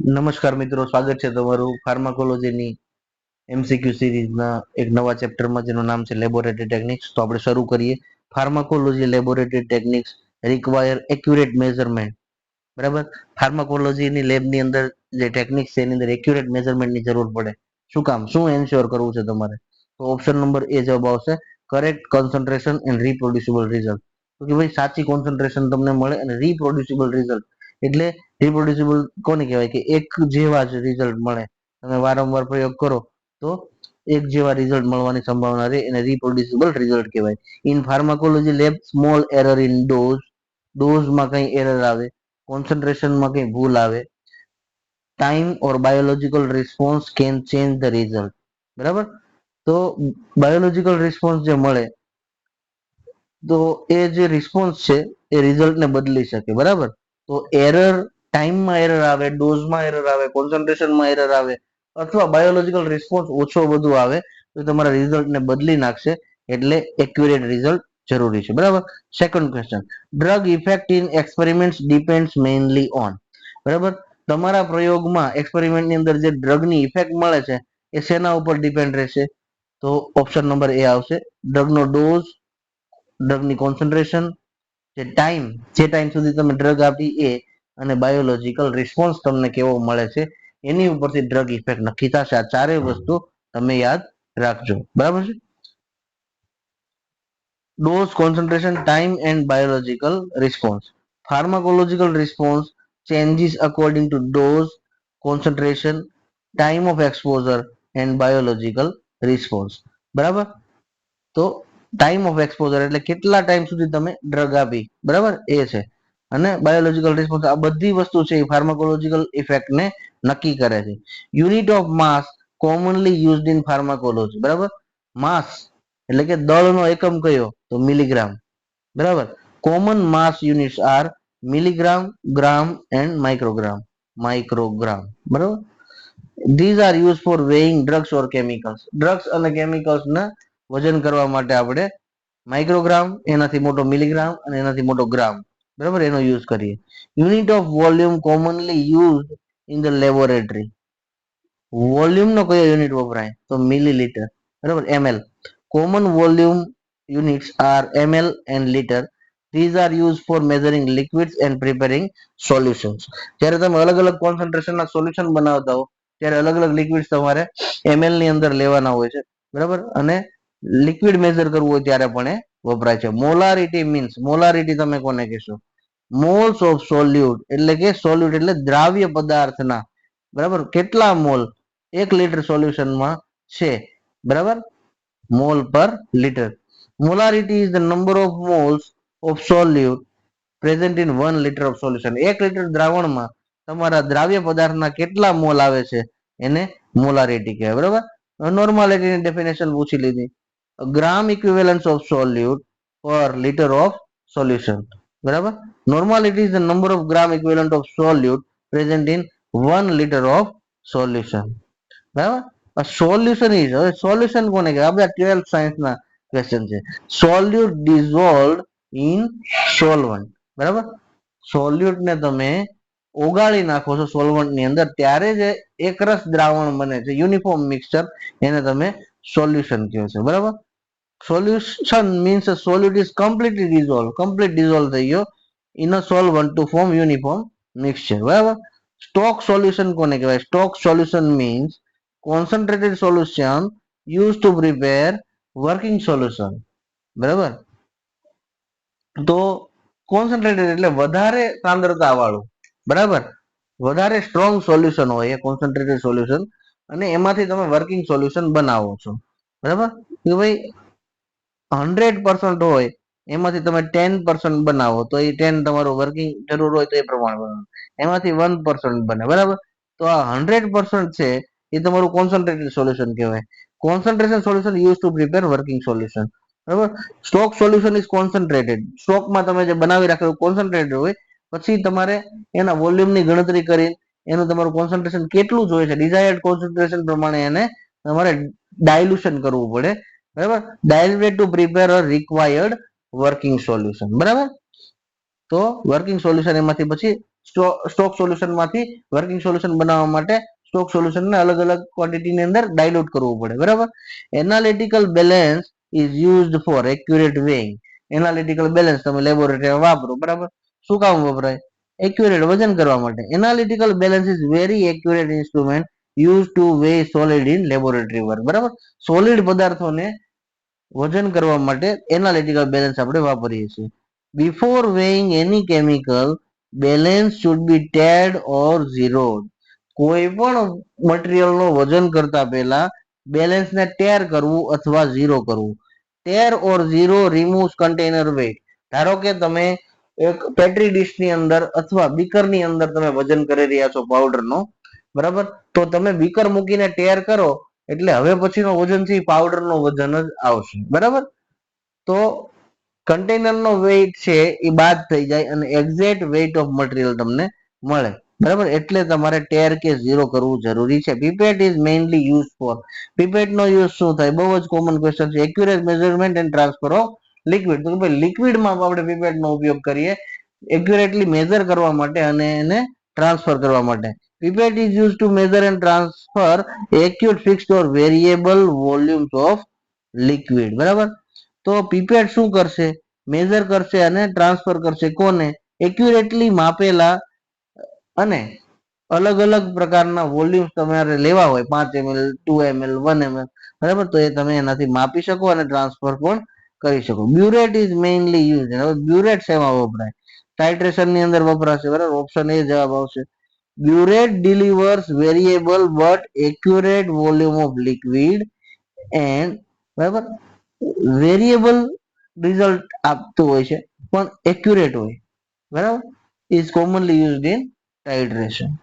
નમસ્કાર મિત્રો, સ્વાગત છે તમારું ફાર્માકોલોજીની એમસીક્યુ સિરીઝના એક નવા ચેપ્ટરમાં જેનું નામ છે લેબોરેટરી ટેકનિક્સ. તો આપણે શરૂ કરીએ. Pharmacology laboratory techniques require accurate measurement. બરાબર. ફાર્માકોલોજીની લેબની અંદર જે ટેકનિક્સ છે એની અંદર એક્યુરેટ મેઝરમેન્ટની જરૂર પડે. શું કામ, શું એન્શ્યોર કરવું છે તમારે? તો ઓપ્શન નંબર એ જવાબ આવશે, કરેક્ટ કોન્સન્ટ્રેશન એન્ડ રીપ્રોડ્યુસિબલ રિઝલ્ટ. તો કે ભાઈ સાચી કોન્સન્ટ્રેશન તમને મળે અને રીપ્રોડ્યુસિબલ રિઝલ્ટ એટલે રિપ્રોડ્યુસિબલ કોને કહેવાય કે એક જેવા જ રિઝલ્ટ મળે. તમે વારંવાર પ્રયોગ કરો તો એક જેવા રિઝલ્ટ મળવાની સંભાવના રહે એને રીપ્રોડ્યુસિબલ રિઝલ્ટ કહેવાય. In pharmacology lab small error in ડોઝમાં કઈ એરર આવે, કોન્સન્ટ્રેશનમાં કઈ ભૂલ આવે, time or biological response can change the result. બરાબર. તો બાયોલોજીકલ રિસ્પોન્સ જે મળે તો એ જે રિસ્પોન્સ છે એ રિઝલ્ટને બદલી શકે. બરાબર. તો એરર, ટાઈમમાં એરર આવે, ડોઝમાં એરર આવે, કોન્સન્ટ્રેશનમાં એરર આવે અથવા બાયોલોજીકલ રિસ્પોન્સ ઓછો વધુ આવે તો તમારા રિઝલ્ટને બદલી નાખશે. એટલે એક્યુરેટ રિઝલ્ટ જરૂરી છે. બરાબર. Second question, drug effect in experiments depends mainly on. બરાબર. તમારા પ્રયોગમાં એક્સપેરિમેન્ટની અંદર જે ડ્રગની ઇફેક્ટ મળે છે એ શેના ઉપર ડિપેન્ડ રહેશે? તો ઓપ્શન નંબર એ આવશે, ડ્રગનો ડોઝ, ડ્રગની કોન્સન્ટ્રેશન, જે ટાઈમ સુધી તમે ડ્રગ આપી એ, અને બાયોલોજીકલ રિસ્પોન્સ તમને કેવો મળે છે એની ઉપરથી ડ્રગ ઇફેક્ટ નક્કી થશે. આ ચારેય વસ્તુ તમે યાદ રાખજો. બરાબર છે. Dose, concentration, time and biological response. Pharmacological response changes according to dose, concentration, time of exposure and biological response. બરાબર. તો ટાઈમ ઓફ એક્સપોઝર એટલે કેટલા ટાઈમ સુધી તમે ડ્રગ આપી, બરાબર, એ છે. અને બાયોલોજીકલ રિસ્પોન્સ, આ બધી વસ્તુ છે એ ફાર્માકોલોજીકલ ઇફેક્ટને નક્કી કરે છે. Unit of mass commonly used in pharmacology. બરાબર. માસ એટલે કે દળનો એકમ કયો? તો મિલીગ્રામ. બરાબર. Common mass units are milligram, gram and microgram. બરાબર. These are use for weighing drugs or chemicals. Drugs અને કેમિકલ્સને વજન કરવા માટે આપણે માઇક્રોગ્રામ, એનાથી મોટો મિલીગ્રામ અને એનાથી મોટો ગ્રામ, બરાબર, એનો યુઝ કરીએ. Unit of volume commonly used in the laboratory. વોલ્યુમનો કયો યુનિટ વપરાય? તો મિલીલીટર. બરાબર, ml. Common volume units are ml and litre. These are used for measuring liquids and preparing solutions. જ્યારે તમે અલગ અલગ કોન્સન્ટ્રેશનના સોલ્યુશન બનાવતા હો ત્યારે અલગ અલગ લિક્વિડ્સ તમારે ml ની અંદર લેવાના હોય છે. બરાબર. અને લિક્વિડ મેઝર કરવું હોય ત્યારે પણ એ વપરાય છે. મોલારિટી મીન્સ, મોલારિટી તમે કોને કહેશો? મોલ્સ ઓફ સોલ્યુટ એટલે કે સોલ્યુટ એટલે દ્રાવ્ય પદાર્થના, બરાબર, કેટલા મોલ એક લીટર સોલ્યુશનમાં છે. બરાબર. Mole per litre. Molarity is the number of moles of solute present in 1 litre of solution. 1 litre દ્રાવણમાં તમારા દ્રાવ્ય પદાર્થના કેટલા મોલ આવે છે એને મોલારિટી કહેવાય. બરાબર. નોર્માલિટીની ડેફિનેશન પૂછી લીધી. ગ્રામ equivalence of solute per litre of solution. બરાબર. Normality is the number of gram equivalent of solute present in 1 litre of solution. બરાબર. સોલ્યુશન ઇઝ, હવે સોલ્યુશન કોને કહેવાય? આપણે 12th સાયન્સના ક્વેશ્ચન છે. Solute dissolved in solvent. બરાબર. સોલ્યુટને તમે ઓગાળી નાખો છો સોલ્વન્ટની અંદર ત્યારે જે એકરસ દ્રાવણ બને છે, યુનિફોર્મ મિક્સચર, એને તમે સોલ્યુશન કહો છો. બરાબર. Solution means solute is completely dissolve, complete dissolve થઈ ગયો in a solvent to form uniform mixture. બરાબર. સ્ટોક સોલ્યુશન કોને કહેવાય? Stock solution means concentrated solution used to prepare working solution. બરાબર. તો કોન્સન્ટ્રેટેડ એટલે વધારે સાંદ્રતા વાળું, બરાબર, વધારે સ્ટ્રોંગ સોલ્યુશન હોય એ કોન્સન્ટ્રેટેડ સોલ્યુશન, અને એમાંથી તમે વર્કિંગ સોલ્યુશન બનાવો છો. બરાબર. કે ભાઈ 100% હોય એમાંથી તમે 10% બનાવો તો એ 10 તમારું વર્કિંગ જરૂર હોય તો એ પ્રમાણે બનાવો, એમાંથી 1% બને. બરાબર. તો આ 100% છે એ તમારું કોન્સન્ટ્રેટેડ સોલ્યુશન કહેવાય. Concentration solution use to prepare working solution. બરાબર. Stock solution is concentrated. સ્ટોકમાં તમે જે બનાવી રાખ્યું કોન્સન્ટ્રેટેડ હોય, પછી તમારે એના વોલ્યુમની ગણતરી કરી એનું તમારું કોન્સન્ટ્રેશન કેટલું જોઈએ છે ડિઝાયર્ડ કોન્સન્ટ્રેશન પ્રમાણે એને તમારે ડાયલ્યુશન કરવું પડે. બરાબર. Diluted to prepare a required working solution. બરાબર. તો વર્કિંગ સોલ્યુશન એમાંથી પછી સ્ટોક સોલ્યુશન માંથી વર્કિંગ સોલ્યુશન બનાવવા માટે સ્ટોક સોલ્યુશનને અલગ અલગ ક્વોન્ટિટીની અંદર ડાયલ્યુટ કરવું પડે, બરાબર. Analytical balance is used four accurate weighing. Analytical balance તમે લેબોરેટરીમાં વાપરો, બરાબર. શું કામ વપરાય? એક્યુરેટ વજન કરવા માટે. Analytical balance is very accurate instrument use to weigh solid in laboratory work, બરાબર. સોલિડ પદાર્થોને વજન કરવા માટે એનાલિટિકલ બેલેન્સ આપણે વાપરીએ છીએ. Before weighing any chemical, balance should be ટેડ ઓર ઝીરોડ. કોઈ પણ મટીરિયલનો વજન કરતા પહેલા બેલેન્સને ટેર કરવું અથવા ઝીરો કરવું. ટેર ઓર ઝીરો રિમૂવ્સ કન્ટેનર વેઇટ. ધારો કે તમે એક પેટ્રી ડીશની અંદર અથવા બીકરની અંદર તમે વજન કરી રહ્યા છો પાવડરનો, બરાબર. તો તમે બીકર મૂકીને ટેર કરો એટલે હવે પછીનો વજન છે પાવડરનો વજન જ આવશે, બરાબર. તો કન્ટેનરનો વેઇટ છે એ બાદ થઈ જાય અને એક્ઝેક્ટ વેઇટ ઓફ મટીરિયલ તમને મળે, બરાબર. એટલે તમારે ટેર કે ઝીરો કરવું જરૂરી છે. Pipette is mainly use for. Pipette નો યુઝ શું થાય? બહુ જ કોમન ક્વેશ્ચન છે. Accurate measurement and transfer of liquid. તો ભાઈ લિક્વિડમાં આપણે પીપેટ નો ઉપયોગ કરીએ એક્યુરેટલી મેઝર કરવા માટે અને એને ટ્રાન્સફર કરવા માટે. Pipette is used to measure and transfer acute, fixed or variable volumes of liquid, બરાબર. તો પીપેટ શું કરશે? મેઝર કરશે અને ટ્રાન્સફર કરશે કોને? એક્યુરેટલી માપેલા અને અલગ અલગ પ્રકારના વોલ્યુમ્સ તમારે લેવા હોય, 5 ml, 2 ml, 1 ml, બરાબર. તો એ તમે એનાથી માપી શકો અને ટ્રાન્સફર પણ કરી શકો. Burette is mainly use. હવે બ્યુરેટ શેમાં વપરાય? ટાઇટ્રેશન ની અંદર વપરાશે, બરાબર. ઓપ્શન એ જવાબ આવશે. Burette delivers variable but accurate volume of liquid and, બરાબર, વેરિયેબલ રિઝલ્ટ આપતું હોય છે પણ એક્યુરેટ હોય, બરાબર. is commonly used in titration.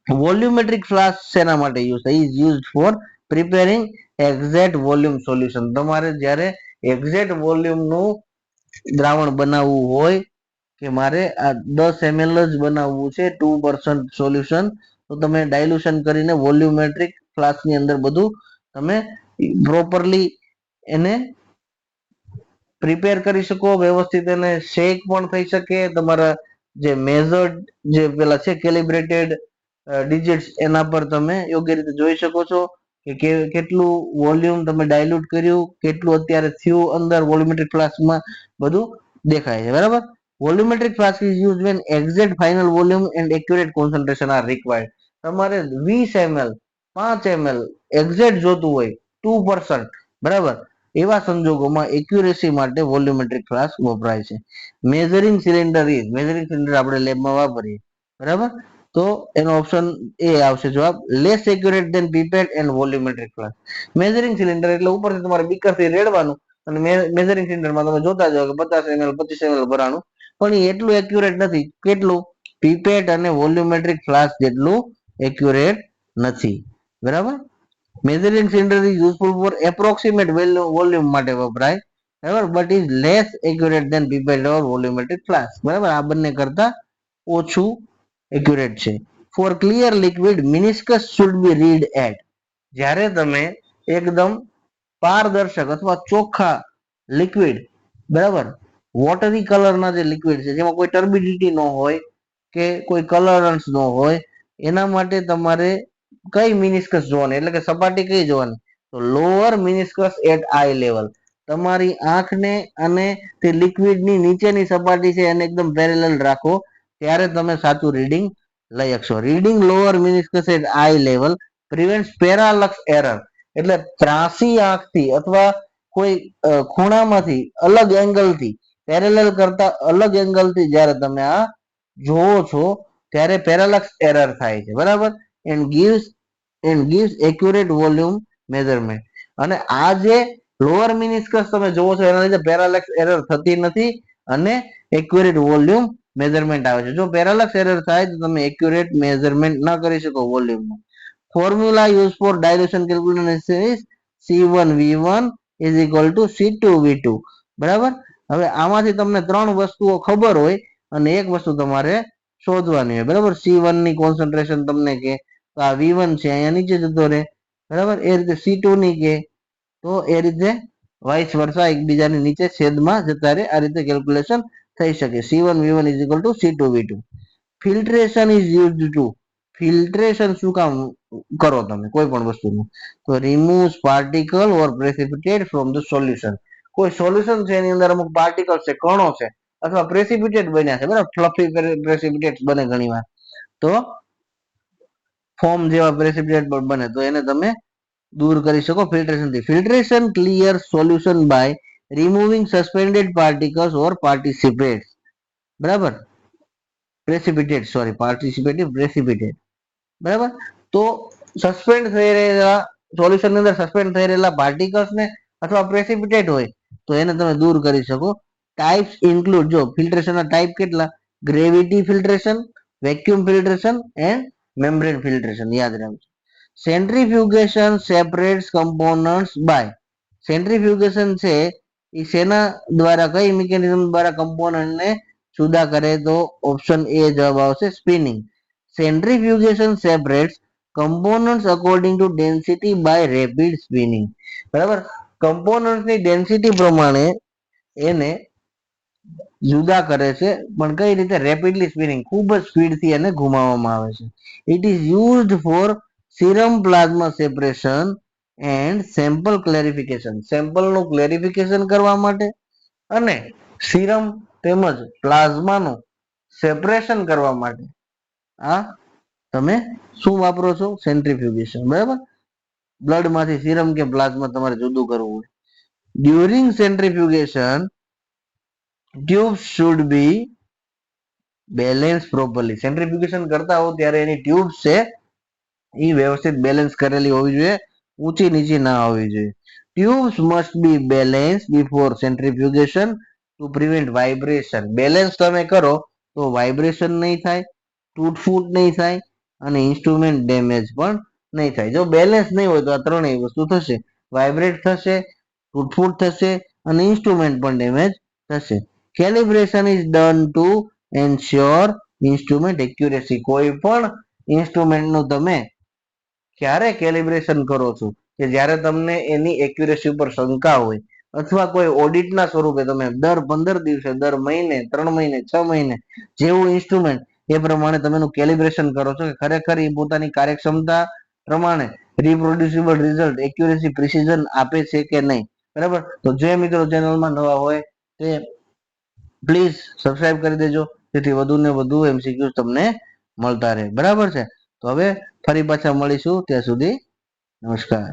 Volumetric flask શેના માટે યુઝ થાય? is used for preparing exact volume solution. તમારે જ્યારે એક્ઝેક્ટ વોલ્યુમનું દ્રાવણ બનાવવું હોય કે મારે આ 10 ml જ બનાવવું છે 2% સોલ્યુશન, તો તમે ડાયલ્યુશન કરીને વોલ્યુમેટ્રિક ફ્લાસ્કની અંદર બધું તમે પ્રોપરલી એને પ્રિપેર કરી શકો, વ્યવસ્થિત એને શેક પણ થઈ શકે. તમારા જે મેઝર્ડ જે પેલા છે કેલિબ્રેટેડ ડિજિટ્સ એના પર તમે યોગ્ય રીતે જોઈ શકો છો કે કેટલું વોલ્યુમ તમે ડાયલ્યુટ કર્યું, કેટલું અત્યારે થયું અંદર વોલ્યુમેટ્રિક ફ્લાસ્કમાં, બધું દેખાય છે, બરાબર. Volumetric flask is used when exact final volume and accurate concentration are required. તમારે 20 ml, 5 ml એક્ઝેક્ટ જોતું હોય 2%, બરાબર. એવા સંજોગોમાં એક્યુરેસી માટે વોલ્યુમેટ્રિક ફ્લાસ્ક વપરાય છે. Measuring cylinder is. Measuring cylinder આપણે લેબમાં વાપરીએ, બરાબર. તો એનો ઓપ્શન એ આવશે જવાબ. Less accurate than pipette and volumetric flask. Measuring cylinder એટલે ઉપરથી તમારે બીકરથી રેડવાનું અને મેઝરિંગ સિલિન્ડરમાં તમે જોતા જાઓ કે 50 ml 25 ml ભરાણું, પણ એ એટલું એક્યુરેટ નથી. કેટલું? પીપેટ અને વોલ્યુમેટ્રિક ફ્લાસ્ક જેટલું એક્યુરેટ નથી, બરાબર. Measuring cylinder is useful for approximate volume માટે વપરાય, બરાબર, but is less accurate than pipette or volumetric flask, બરાબર. આ બંને કરતા ઓછું એક્યુરેટ છે. For clear liquid meniscus should be read at. જ્યારે તમે એકદમ પારદર્શક અથવા ચોખ્ખા લિક્વિડ, બરાબર, વોટરી કલરના જે લિક્વિડ છે જેમાં કોઈ ટર્બિડિટી ન હોય કે કોઈ કલરન્સ ન હોય, એના માટે તમારે કઈ મિનિસ્કસ જોવાની, એટલે કે સપાટી કઈ જોવાની? તો lower meniscus at eye level. તમારી આંખને અને તે લિક્વિડની નીચેની સપાટી છે એને એકદમ પેરેલલ રાખો, ત્યારે તમે સાચું રીડિંગ લઈ શકશો. Reading lower meniscus at eye level prevents parallax error. એટલે ત્રાસી આંખથી અથવા કોઈ ખૂણામાંથી અલગ એંગલથી પેરેલલ કરતા અલગ એંગલથી જ્યારે તમે આ જોવો છો ત્યારે પેરાલક્સ એરર થાય છે, બરાબર. And gives accurate volume measurement. અને આ જે લોઅર મિનિસ્કસ તમે જોવો છો એના લીધે પેરાલક્સ એરર થતી નથી અને એક્યુરેટ વોલ્યુમ મેઝરમેન્ટ આવે છે. જો પેરાલક્સ એરર થાય તો તમે એક્યુરેટ મેઝરમેન્ટ ના કરી શકો વોલ્યુમનું. Formula use for dilution calculation is C1V1 is equal to C2V2, બરાબર. હવે આમાંથી તમને 3 વસ્તુઓ ખબર હોય અને એક વસ્તુ તમારે શોધવાની હોય, બરાબર. C1 ની કોન્સન્ટ્રેશન તમને કે તો આ V1 છે અહીંયા નીચે જતો રહે, બરાબર. એ રીતે C2 ની કે તો એ રીતે વાઇસ વર્સા એકબીજાની નીચે છેદમાં જતા રહે. આ રીતે કેલ્ક્યુલેશન થઈ શકે. C1V1 is equal to C2V2. Filtration is used to, filtration શું કામ કરો તમે કોઈ પણ વસ્તુનું, તો removes particle or precipitate from the solution. કોઈ સોલ્યુશન છે એની અંદર અમુક પાર્ટિકલ છે, કણો છે, અથવા પ્રેસિપિટેટ બન્યા છે, બરાબર, ફ્લફી પ્રેસિપિટેટ બને ઘણીવાર, તો ફોર્મ જેવા પ્રેસિપિટેટ બને તો એને તમે દૂર કરી શકો ફિલ્ટ્રેશનથી. Filtration clear solution by removing suspended particles or participates, precipitate, પ્રેસિપિટેટ, સોરી, પાર્ટિસિપેટિવ પ્રેસિપિટેટ, બરાબર. તો સસ્પેન્ડ થઈ રહેલા સોલ્યુશનની અંદર સસ્પેન્ડ થઈ રહેલા પાર્ટિકલ્સ ને અથવા પ્રેસિપિટેટ હોય તો એને તમે દૂર કરી શકો. ટાઈપ્સ ઇન્ક્લુડ, જો ફિલ્ટ્રેશનના ટાઈપ કેટલા, gravity filtration, vacuum filtration and membrane filtration, યાદ રાખજો. Centrifugation separates components by, centrifugation છે એ શેના દ્વારા, કઈ મિકેનિઝમ દ્વારા કમ્પોનન્ટને જુદા કરે, તો ઓપ્શન એ જવાબ આવશે, spinning. Centrifugation separates components according to density by rapid spinning, બરાબર, કમ્પોનન્ટ્સની ડેન્સિટી પ્રમાણે એને જુદા કરે છે, પણ કઈ રીતે, રેપિડલી સ્પિનિંગ, ખૂબ જ સ્પીડથી એને ઘુમાવવામાં આવે છે. It is used for serum plasma separation and sample clarification, સેમ્પલનું ક્લેરિફિકેશન કરવા માટે અને સીરમ તેમજ પ્લાઝમાનું સેપરેશન કરવા માટે આ તમે શું વાપરો છો, સેન્ટ્રીફ્યુગેશન, બરાબર. બ્લડમાંથી સીરમ કે પ્લાઝમા તમારે જુદું કરવું હોય. During centrifugation tube should be balance properly, centrifugation કરતા હો ત્યારે એની ટ્યુબ છે એ વ્યવસ્થિત બેલેન્સ કરેલી હોવી જોઈએ, ઊંચી નીચી ના હોવી જોઈએ. Tubes must be balance before centrifugation two prevent vibration, balance તમે કરો તો વાઇબ્રેશન નહીં થાય, તૂટફૂટ નહીં થાય અને ઇન્સ્ટ્રુમેન્ટ ડેમેજ પણ નહીં થાય. જો બેલેન્સ નહીં હોય તો આ ત્રણેય વસ્તુ થશે, વાઇબ્રેટ થશે, તૂટફૂટ થશે અને ઇન્સ્ટ્રુમેન્ટ પણ ડેમેજ થશે. Calibration is done two ensure instrument accuracy, કોઈ પણ ઇન્સ્ટ્રુમેન્ટનું તમે ક્યારે કેલિબ્રેશન કરો છો કે જ્યારે તમને એની એક્યુરેસી ઉપર શંકા હોય, અથવા કોઈ ઓડિટના સ્વરૂપે તમે દર 15 દિવસે, દર મહિને, 3 મહિને, 6 મહિને જેવું ઇન્સ્ટ્રુમેન્ટ એ પ્રમાણે તમે એનું કેલિબ્રેશન કરો છો કે ખરેખર એ પોતાની કાર્યક્ષમતા પ્રમાણે રિપ્રોડ્યુસિબલ રિઝલ્ટ, એક્યુરેસી, પ્રિસિઝન આપે છે કે નહીં, બરાબર. તો જે મિત્રો ચેનલમાં નવા હોય તે પ્લીઝ સબસ્ક્રાઇબ કરી દેજો, જેથી વધુ ને વધુ MCQ તમને મળતા રહે, બરાબર છે. તો હવે ફરી પાછા મળીશું, ત્યાં સુધી નમસ્કાર.